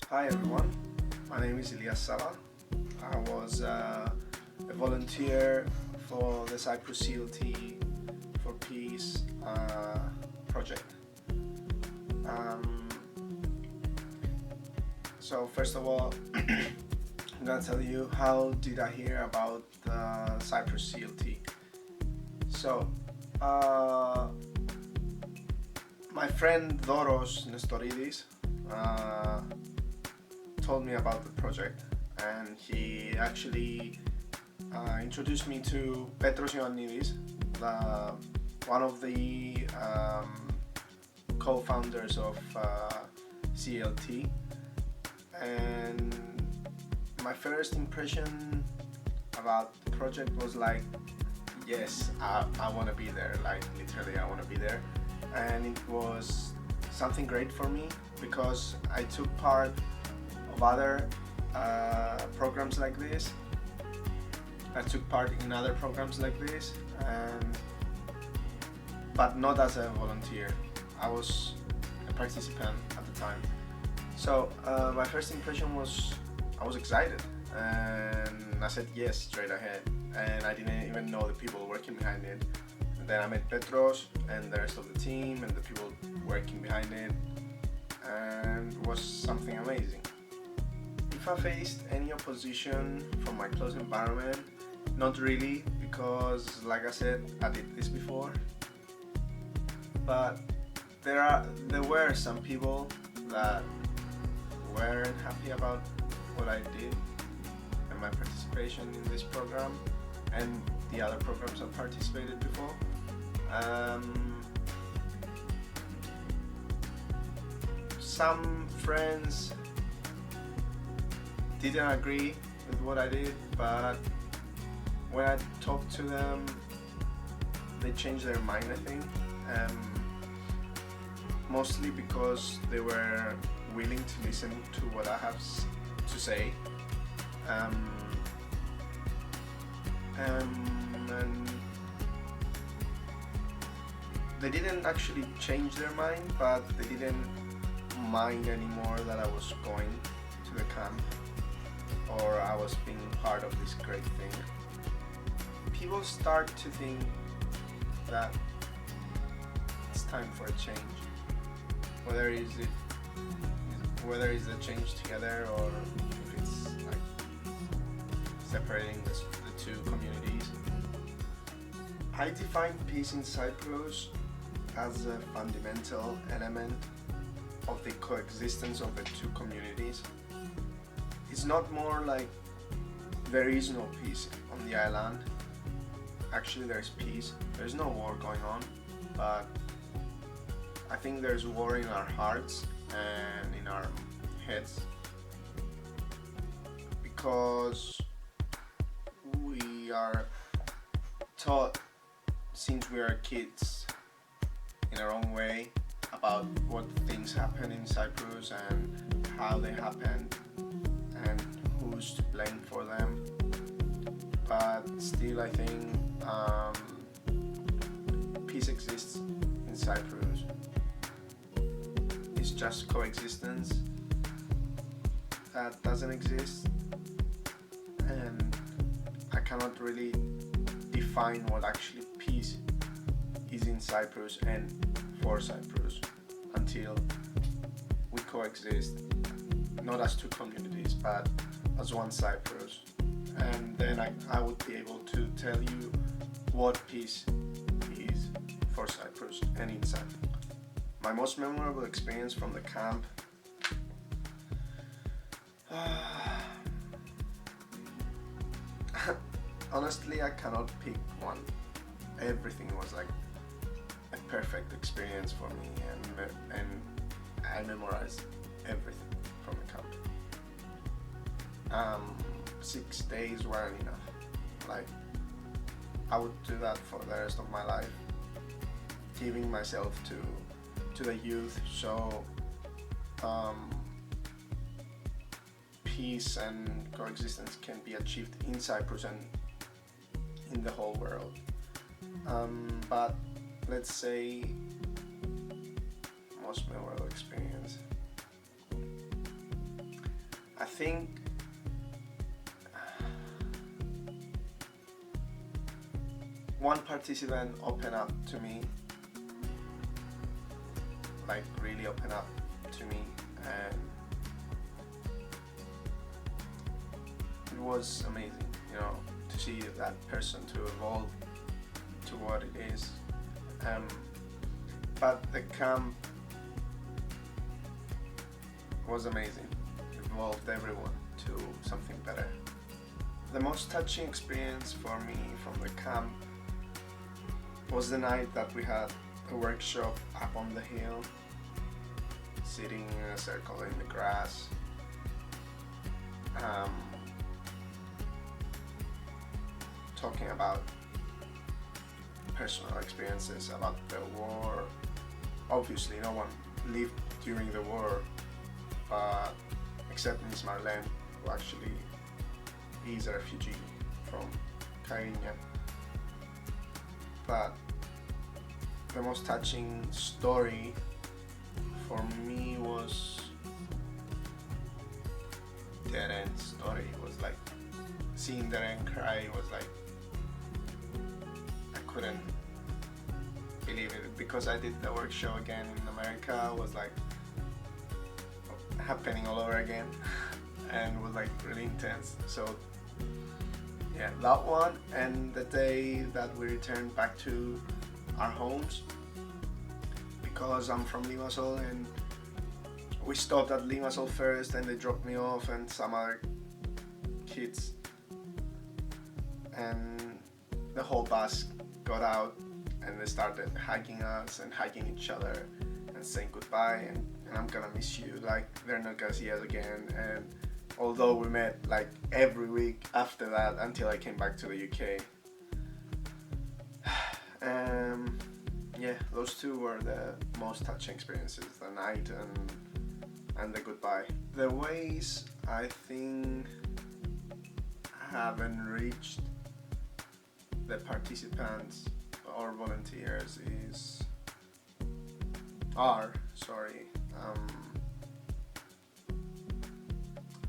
Hi everyone, my name is Elias Savva. I was a volunteer for the Cyprus C.E.L.T. for Peace project. Um, so first of all, I'm gonna tell you how did I hear about the Cyprus C.E.L.T. So, my friend Doros Nestoridis told me about the project, and he actually introduced me to Petros Ioannidis, one of the co-founders of C.E.L.T. And my first impression about the project was like, yes, I want to be there, like literally I want to be there. And it was something great for me because I took part of other programs like this. I took part in other programs like this, but not as a volunteer. I was a participant at the time. So my first impression was I was excited, and I said yes straight ahead, and I didn't even know the people working behind it. And then I met Petros and the rest of the team and the people working behind it, and it was something amazing. If I faced any opposition from my close environment, not really, because like I said, I did this before. But there were some people that weren't happy about what I did and my participation in this program and the other programs I participated before. Some friends didn't agree with what I did, but when I talked to them, they changed their mind, I think. Mostly because they were willing to listen to what I have to say. And they didn't actually change their mind, but they didn't mind anymore that I was going to the camp or I was being part of this great thing. People start to think that it's time for a change, whether it's a change together or if it's like separating the two communities. I define peace in Cyprus as a fundamental element of the coexistence of the two communities. It's not more like there is no peace on the island. Actually, there's peace. There's no war going on, but I think there's war in our hearts and in our heads, because we are taught since we are kids in our own way about what things happen in Cyprus and how they happen and who's to blame for them. But still, I think peace exists in Cyprus. It's just coexistence that doesn't exist, and I cannot really define what actually peace is in Cyprus and for Cyprus until we coexist, not as two communities but as one Cyprus. And then I would be able to tell you what peace is for Cyprus and in Cyprus. My most memorable experience from the camp, honestly I cannot pick one. Everything was like a perfect experience for me, and I memorized everything from the camp. 6 days weren't enough. Like, I would do that for the rest of my life, giving myself to the youth, so peace and coexistence can be achieved in Cyprus and in the whole world. But let's say most memorable experience. I think one participant opened up to me, like really opened up to me, and it was amazing, to see that person to evolve to what it is. But the camp was amazing. It evolved everyone to something better. The most touching experience for me from the camp was the night that we had a workshop up on the hill, sitting in a circle in the grass, talking about personal experiences about the war. Obviously no one lived during the war, but except Miss Marlene, who actually is a refugee from Cariña. But the most touching story for me was Darren's story. It was like seeing Darren cry was like, I couldn't believe it, because I did the workshop again in America. It was like happening all over again and it was like really intense. So yeah, that one, and the day that we returned back to our homes, because I'm from Limassol, and we stopped at Limassol first and they dropped me off and some other kids, and the whole bus got out and they started hugging us and hugging each other and saying goodbye, and I'm gonna miss you, like they're not gonna see us again. And although we met like every week after that until I came back to the UK. Yeah, those two were the most touching experiences, the night and the goodbye. The ways I think haven't reached the participants or volunteers I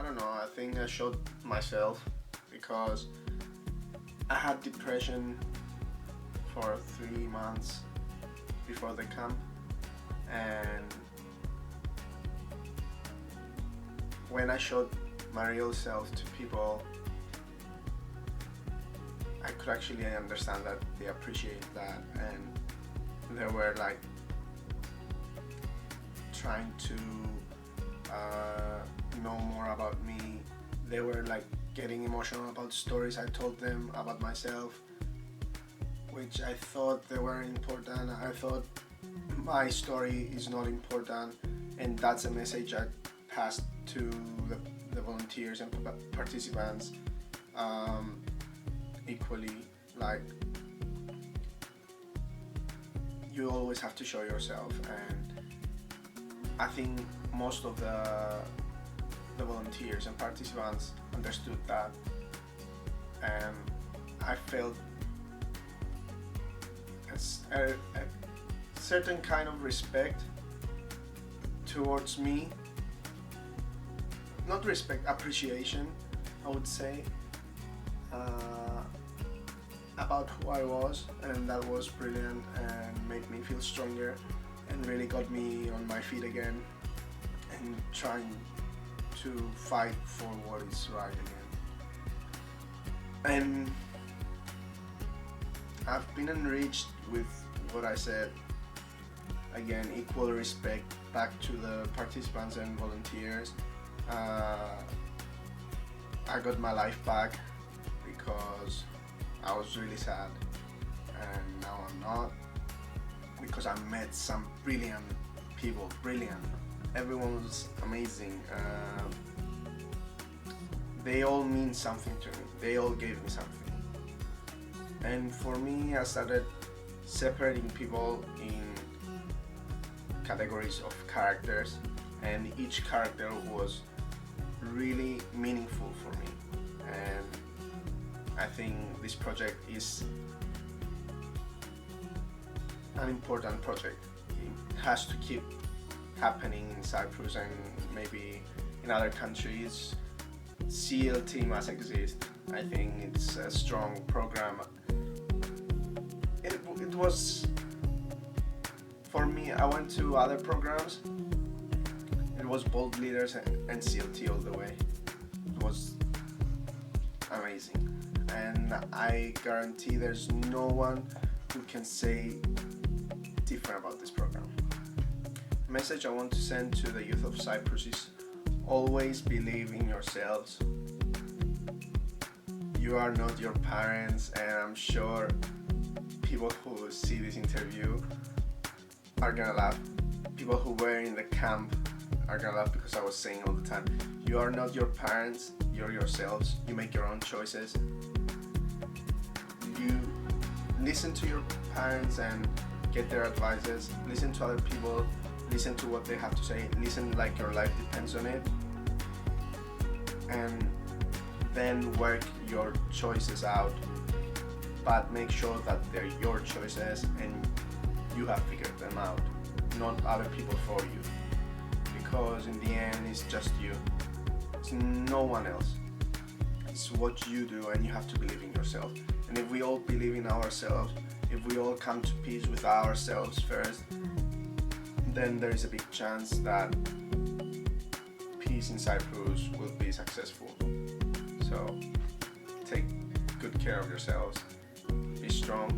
don't know, I think I showed myself, because I had depression for 3 months before the camp, and when I showed my real self to people, I could actually understand that they appreciate that, and they were like trying to know more about me. They were like getting emotional about stories I told them about myself, which I thought they were important. I thought my story is not important, and that's a message I passed to the volunteers and participants equally. Like, you always have to show yourself, and I think most of the volunteers and participants understood that, and I felt a certain kind of respect towards me. Not respect, appreciation, I would say, about who I was, and that was brilliant and made me feel stronger and really got me on my feet again and trying to fight for what is right again. And I've been enriched with what I said. Again, equal respect back to the participants and volunteers. I got my life back because I was really sad, and now I'm not, because I met some brilliant people, everyone was amazing. They all mean something to me, they all gave me something, and for me I started separating people in categories of characters, and each character was really meaningful for me, and I think this project is an important project. It has to keep happening in Cyprus and maybe in other countries. CELT must exist. I think it's a strong program. It was, for me, I went to other programs. It was Bold Leaders and CELT all the way. It was amazing. And I guarantee there's no one who can say different about this program. The message I want to send to the youth of Cyprus is always believe in yourselves. You are not your parents, and I'm sure people who see this interview are gonna laugh. People who were in the camp are gonna laugh because I was saying all the time, you are not your parents, you're yourselves. You make your own choices. You listen to your parents and get their advices. Listen to other people. Listen to what they have to say. Listen like your life depends on it. And then work your choices out. But make sure that they're your choices and you have figured them out, not other people for you. Because in the end, it's just you. It's no one else. It's what you do, and you have to believe in yourself. And if we all believe in ourselves, if we all come to peace with ourselves first, then there is a big chance that peace in Cyprus will be successful. So take good care of yourselves, be strong,